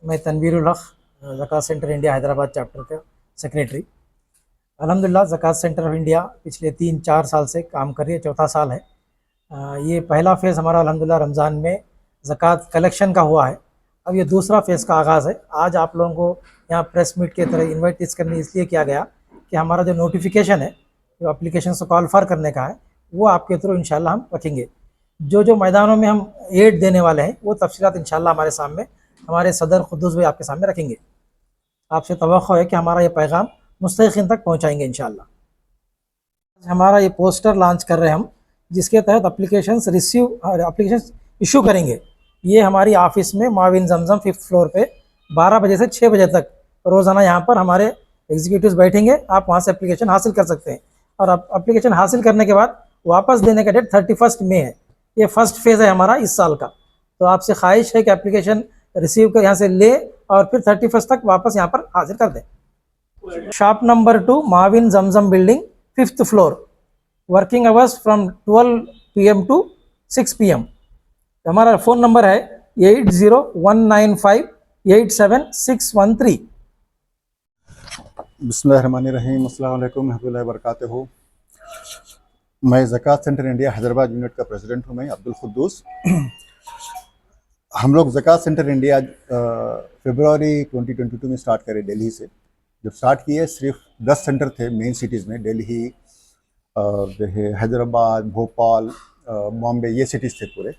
मैं तनवीरुल हक, ज़कात सेंटर इंडिया हैदराबाद चैप्टर का सेक्रेटरी। अल्हम्दुलिल्लाह ज़कात सेंटर ऑफ इंडिया पिछले 3-4 साल से काम कर रही है, चौथा साल है। ये पहला फ़ेज़ हमारा अल्हम्दुलिल्लाह रमज़ान में ज़कात कलेक्शन का हुआ है। अब ये दूसरा फ़ेज़ का आगाज़ है। आज आप लोगों को यहाँ प्रेस मीट के तरह इन्वाइट इस करने इसलिए किया गया कि हमारा जो नोटिफिकेशन है, जो एप्लीकेशन से कॉल फॉर करने का है, वो आपके थ्रू इंशाल्लाह हम रखेंगे। जो मैदानों में हम एड देने वाले हैं वो तफसीलात इंशाल्लाह हमारे सामने हमारे सदर खुद्दूस भाई आपके सामने रखेंगे। आपसे तवक्को है कि हमारा ये पैगाम मुस्तहिक़ीन तक पहुँचाएँगे इंशाल्लाह। हमारा ये पोस्टर लॉन्च कर रहे हैं हम, जिसके तहत एप्लीकेशन इशू करेंगे। ये हमारी ऑफ़िस में माविन जमजम 5th फ्लोर पे 12 बजे से 6 बजे तक रोज़ाना यहाँ पर हमारे एग्जीक्यूटिव्स बैठेंगे। आप वहाँ से एप्लीकेशन हासिल कर सकते हैं और एप्लीकेशन हासिल करने के बाद वापस देने का डेट 31 मई है। ये फर्स्ट फेज़ है हमारा इस साल का। तो आपसे ख्वाहिश है कि एप्लीकेशन रिसीव कर यहाँ से ले और फिर 31 तक वापस यहाँ पर हाजिर कर दें। Shop number 2 Mavin Zamzam building 5th floor. Working hours from 12 PM to 6 PM। हमारा फ़ोन नंबर है 8019587613। बिस्मिल्लाहिर्रहमानिर्रहीम, अस्सलाम वालेकुम रहमतुल्लाहि व बरकातहू। मैं ज़कात सेंटर इंडिया हैदराबाद यूनिट का प्रेसिडेंट हूँ, मैं अब्दुल खुद्दूस। हम लोग ज़कात सेंटर इंडिया फरवरी 2022 में स्टार्ट करे दिल्ली से। जब स्टार्ट किए सिर्फ 10 सेंटर थे मेन सिटीज़ में, दिल्ली जो है हैदराबाद, भोपाल, बॉम्बे, ये सिटीज़ थे पूरे।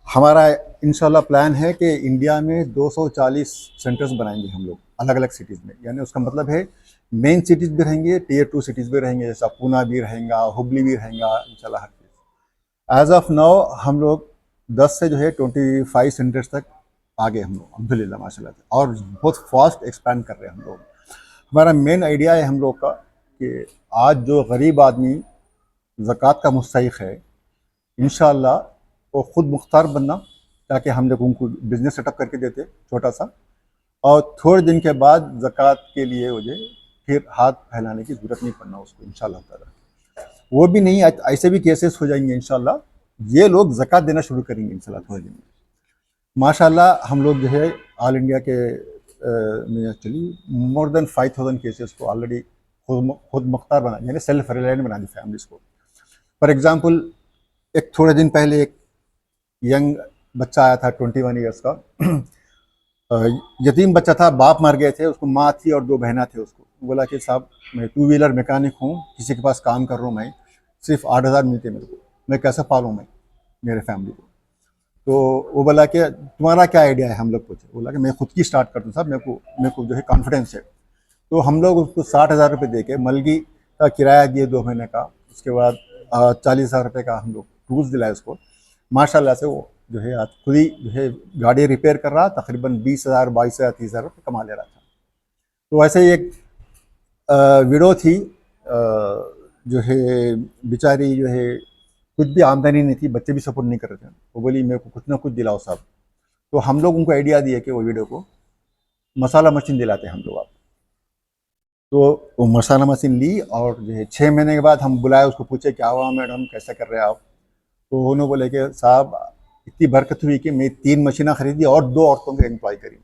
हमारा इंशाल्लाह प्लान है कि इंडिया में 240 सेंटर्स बनाएंगे हम लोग अलग अलग सिटीज़ में। यानी उसका मतलब है मेन सिटीज़ भी रहेंगे, टियर 2 सिटीज़ भी रहेंगे, जैसा पूना भी रहेगा, हुबली भी रहेगा, इंशाल्लाह हर चीज़। एज़ ऑफ नाउ हम लोग 10 से जो है 25 सेंटर्स तक आ गए हम लोग अल्हम्दुलिल्लाह माशाल्लाह, और बहुत फास्ट एक्सपैंड कर रहे हैं हम लोग। हमारा मेन आइडिया है हम लोग का कि आज जो गरीब आदमी ज़कात का मुस्तहिक़ है, इंशाल्लाह वो ख़ुद मुख्तार बनना, ताकि हम लोग उनको बिज़नेस सेटअप करके देते छोटा सा, और थोड़े दिन के बाद ज़कात के लिए मुझे फिर हाथ फैलाने की ज़रूरत नहीं पड़ना उसको इंशाल्लाह ताला। वो भी नहीं, ऐसे भी केसेस हो जाएंगे इंशाल्लाह। ये लोग ज़कात देना शुरू करेंगे इंशाल्लाह थोड़े दिन में। माशाल्लाह हम लोग जो है ऑल इंडिया के में एक्चुअली मोर देन 5000 केसेस को ऑलरेडी खुद मुख्तार बना, यानी सेल्फ रिलायंट बना दी फैमिलीज़ को। फॉर एग्ज़ाम्पल, एक थोड़े दिन पहले एक यंग बच्चा आया था 21 ईयर्स का। यतीम बच्चा था, बाप मर गए थे, उसको माँ थी और 2 बहना थे। उसको बोला कि साहब मैं 2 व्हीलर मैकेनिक हूँ, किसी के पास काम कर रहा हूँ, मैं सिर्फ 8000 मिलते मेरे को, मैं कैसे पालूँ मैं मेरे फैमिली को। तो वो बोला कि तुम्हारा क्या आइडिया है। हम लोग पूछे, बोला कि मैं खुद की स्टार्ट कर दूँ साहब, मेरे को जो है कॉन्फिडेंस है। तो हम लोग उसको 60,000 रुपये दे के मलगी का किराया दिए 2 महीने का। उसके बाद 40,000 रुपये का हम लोग टूल्स दिलाए उसको। माशाल्लाह से वो जो है आज खुद ही जो है गाड़ी रिपेयर कर रहा, तकरीबन 20,000, 22,000, 30,000 रुपये कमा ले रहा था। तो ऐसे ही एक विडो थी, जो है बेचारी जो है कुछ भी आमदनी नहीं थी, बच्चे भी सपोर्ट नहीं कर रहे थे। वो बोली मेरे को कुछ ना कुछ दिलाओ साहब। तो हम लोग उनको आइडिया दिए कि वो विडो को मसाला मशीन दिलाते हैं हम लोग आप। तो वो मसाला मशीन ली और जो है 6 महीने के बाद हम बुलाए उसको, पूछे क्या हुआ मैडम, कैसे कर रहे हैं आप। तो उन्होंने बोले कि साहब इतनी बरकत हुई कि मैं 3 मशीनें खरीदी और 2 औरतों को एम्प्लॉय करी।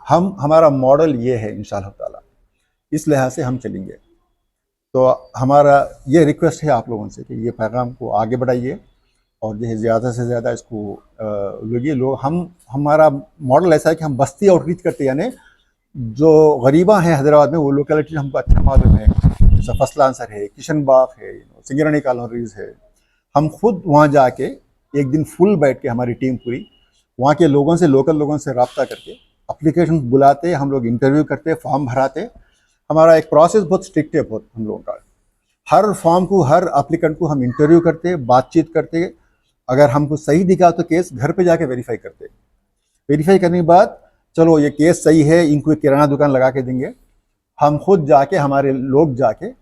हमारा मॉडल ये है इंशाल्लाह ताला, इस लिहाज से हम चलेंगे। तो हमारा ये रिक्वेस्ट है आप लोगों से कि ये पैगाम को आगे बढ़ाइए और जो है ज़्यादा से ज़्यादा इसको लोग हमारा मॉडल ऐसा है कि हम बस्ती आउटरीच करते हैं, यानी जो गरीबा हैं हैदराबाद में वो लोकेलिटी हमको अच्छा मालूम है, जैसा फसला आंसर है, किशन बाग है, सिंगरनी कॉलोनीज है। हम खुद वहाँ जाके एक दिन फुल बैठ के हमारी टीम पूरी वहाँ के लोगों से, लोकल लोगों से रब्ता करके एप्लीकेशन बुलाते, हम लोग इंटरव्यू करते, फॉर्म भराते। हमारा एक प्रोसेस बहुत स्ट्रिक्ट है बहुत हम लोगों का। हर फॉर्म को, हर एप्लीकेंट को हम इंटरव्यू करते, बातचीत करते। अगर हमको सही दिखा तो केस घर पे जाके वेरीफाई करते। वेरीफाई करने के बाद चलो ये केस सही है, इनको एक किराना दुकान लगा के देंगे। हम खुद जाके, हमारे लोग जाके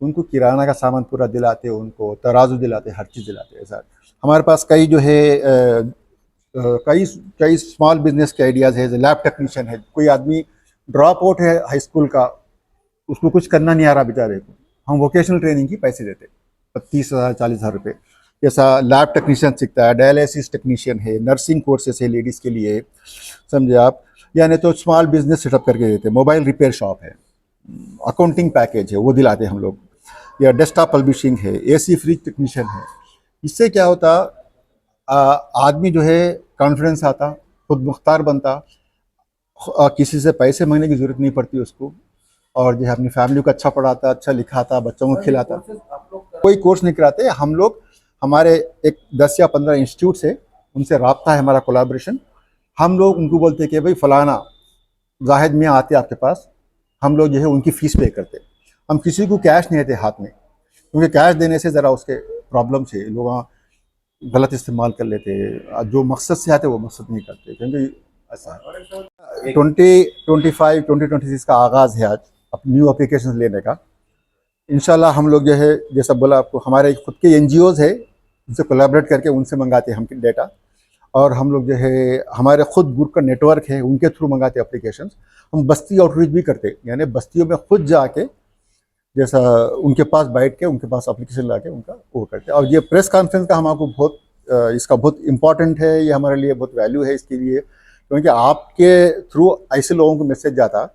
उनको किराना का सामान पूरा दिलाते, उनको तराजू दिलाते, हर चीज़ दिलाते। ऐसा हमारे पास कई जो है कई स्मॉल बिजनेस के आइडियाज़ है। लैब टेक्नीशियन है, कोई आदमी ड्रॉप आउट है हाई स्कूल का, उसको कुछ करना नहीं आ रहा बेचारे को, हम वोकेशनल ट्रेनिंग की पैसे देते 30,000, 40,000 रुपये। जैसा लैब टेक्नीशियन सीखता है, डायलिसिस टेक्नीशियन है, नर्सिंग कोर्सेस है लेडीज़ के लिए, समझे आप। यानी तो स्मॉल बिजनेस सेटअप करके देते, मोबाइल रिपेयर शॉप है, अकाउंटिंग पैकेज है वो दिलाते हम लोग, या डेस्कटॉप पब्लिशिंग है, एसी फ्रिज टेक्नीशियन है। इससे क्या होता, आदमी जो है कॉन्फिडेंस आता, खुद मुख्तार बनता, किसी से पैसे मांगने की ज़रूरत नहीं पड़ती उसको, और जो है अपनी फैमिली को अच्छा पढ़ाता, अच्छा लिखाता, बच्चों को खिलाता। कोई कोर्स नहीं कराते हम लोग, हमारे एक 10 या 15 इंस्टीट्यूट से उनसे रब्ता है हमारा, कोलैबोरेशन। हम लोग उनको बोलते हैं कि भाई फलाना जाहिद मियाँ आते आपके पास, हम लोग जो है उनकी फ़ीस पे करते। हम किसी को कैश नहीं देते हाथ में, क्योंकि कैश देने से ज़रा उसके प्रॉब्लम से लोग गलत इस्तेमाल कर लेते हैं, जो मकसद से आते वो मकसद नहीं करते, क्योंकि ऐसा है। 2025-2026 का आगाज़ है आज न्यू एप्लीकेशन लेने का। इंशाल्लाह हम लोग जो है, जैसा बोला आपको, हमारे खुद के NGOs है, उनसे कोलैबोरेट करके उनसे मंगाते हैं हम डेटा, और हम लोग जो है हमारे खुद ग्रुप का नेटवर्क है, उनके थ्रू मंगाते हैं एप्लीकेशंस। हम बस्ती आउटरीच भी करते हैं, यानी बस्तियों में खुद जाके, जैसा उनके पास बैठ के उनके पास एप्लीकेशन ला के उनका वो करते हैं। और ये प्रेस कॉन्फ्रेंस का हमको बहुत इसका बहुत इम्पॉर्टेंट है, ये हमारे लिए बहुत वैल्यू है इसके लिए, क्योंकि आपके थ्रू ऐसे लोगों को मैसेज जाता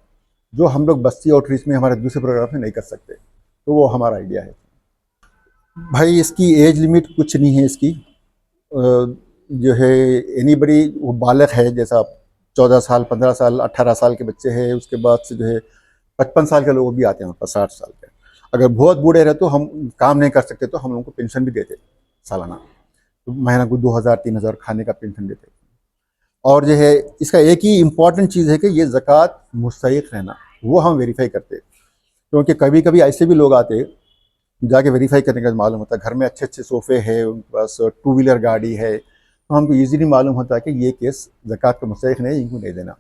जो हम लोग बस्ती आउटरीच में हमारे दूसरे प्रोग्राम में नहीं कर सकते, तो वो हमारा आइडिया है। भाई इसकी एज लिमिट कुछ नहीं है इसकी, जो है एनीबडी, वो बालक है, जैसा 14 साल, 15 साल, 18 साल के बच्चे हैं, उसके बाद से जो है 55 साल के लोग भी आते हैं हमारे पास, 60 साल के। अगर बहुत बूढ़े रहे तो हम काम नहीं कर सकते, तो हम लोगों को पेंशन भी देते सालाना, तो महीना को 2000-3000 खाने का पेंशन देते। और जो है इसका एक ही इम्पॉर्टेंट चीज़ है कि ये ज़कात मुस्तहिक रहना, वो हम वेरीफाई करते, क्योंकि कभी कभी ऐसे भी लोग आते, जाके वेरीफाई करने का मालूम होता है घर में अच्छे अच्छे सोफ़े हैं, उनके पास 2 व्हीलर गाड़ी है, तो हमको ईजीली मालूम होता है कि ये केस ज़कात का मुस्तहिक नहीं, इनको नहीं देना।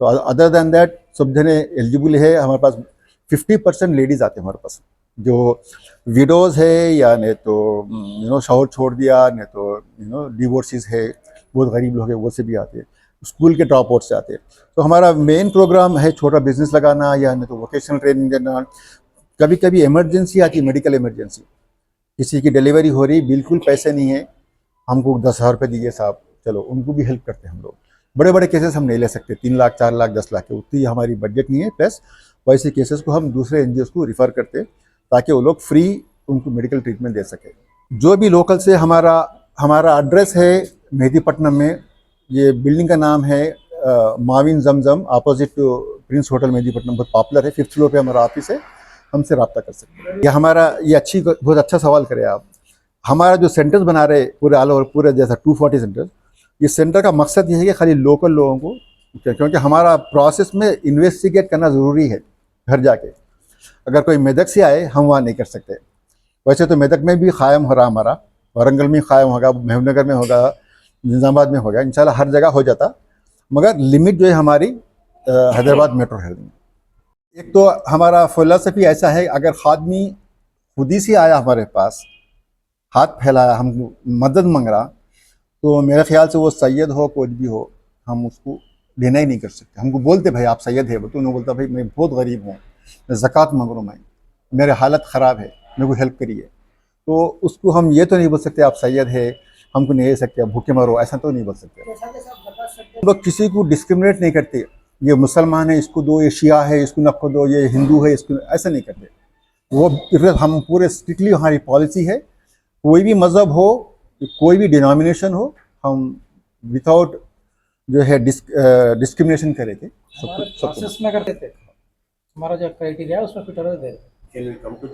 तो अदर दैन दैट सब जने एलिजिबल है। हमारे पास 50% लेडीज़ आते हैं हमारे पास, जो विडोज़ है, या नहीं तो शौहर छोड़ दिया, नहीं तो डिवोर्सिस है, बहुत गरीब लोग हैं, वो से भी आते हैं, स्कूल के ड्रॉप आउट से आते हैं। तो हमारा मेन प्रोग्राम है छोटा बिजनेस लगाना, या नहीं तो वोकेशनल ट्रेनिंग देना। कभी कभी इमरजेंसी आती है, मेडिकल इमरजेंसी, किसी की डिलीवरी हो रही, बिल्कुल पैसे नहीं है, हमको 10,000 रुपये दीजिए साहब, चलो उनको भी हेल्प करते हैं हम लोग। बड़े बड़े केसेस हम नहीं ले सकते, 3 लाख, 4 लाख, 10 लाख के, उतनी हमारी बजट नहीं है। प्लस वैसे केसेस को हम दूसरे NGOs को रिफ़र करते, ताकि वो लोग फ्री उनको मेडिकल ट्रीटमेंट दे सके। जो भी लोकल से हमारा एड्रेस है मेहदीपट्टनम में, ये बिल्डिंग का नाम है Mavin Zamzam, opposite to Prince hotel Mehdipatnam, बहुत पॉपुलर है। 5th फ्लोर पे हमारा ऑफिस है, हमसे रब्ता कर सकते हैं। ये बहुत अच्छा सवाल करें आप। हमारा जो सेंटर्स बना रहे पूरे ऑल ओवर, पूरे जैसा 240 सेंटर्स, ये सेंटर का मकसद ये है कि खाली लोकल लोगों को, क्योंकि हमारा प्रोसेस में इन्वेस्टिगेट करना ज़रूरी है घर जाके। अगर कोई मेदक से आए, हम वहाँ नहीं कर सकते। वैसे तो मेदक में भी क़ायम हो रहा हमारा, वारंगल में क़ायम होगा, महबूबनगर में होगा, निज़ामाबाद में होगा, इंशाल्लाह हर जगह हो जाता, मगर लिमिट जो है हमारी हैदराबाद मेट्रो हेल्थ में। एक तो हमारा फ़िलॉसफी ऐसा है, अगर खादमी खुद ही से आया हमारे पास, हाथ फैलाया, हम मदद मांग रहा, तो मेरे ख्याल से वो सैयद हो, कोई भी हो, हम उसको लेना ही नहीं कर सकते। हमको बोलते भाई आप सैयद है, तो उन्होंने बोलता भाई मैं बहुत गरीब हूँ, मैं ज़कात मांग रहा हूँ, मैं मेरे हालत ख़राब है, मेरे को हेल्प करिए। तो उसको हम ये तो नहीं बोल सकते आप सैयद है, हमको नहीं दे सकते, आप भूखे मरो, ऐसा तो नहीं बोल सकते। हम लोग किसी को डिस्क्रिमिनेट नहीं करते, ये मुसलमान है इसको दो, ये शिया है इसको नको दो, ये हिंदू है इसको, ऐसा नहीं करते। वो हम पूरे स्ट्रिक्टली, हमारी पॉलिसी है, कोई भी मज़हब हो, कोई भी डिनोमिनेशन हो, हम विदाउट जो है डिस्क्रिमिनेशन करेंगे। प्रोसेस में करते थे, हमारा जो क्राइटेरिया है उसमें फिट होते थे।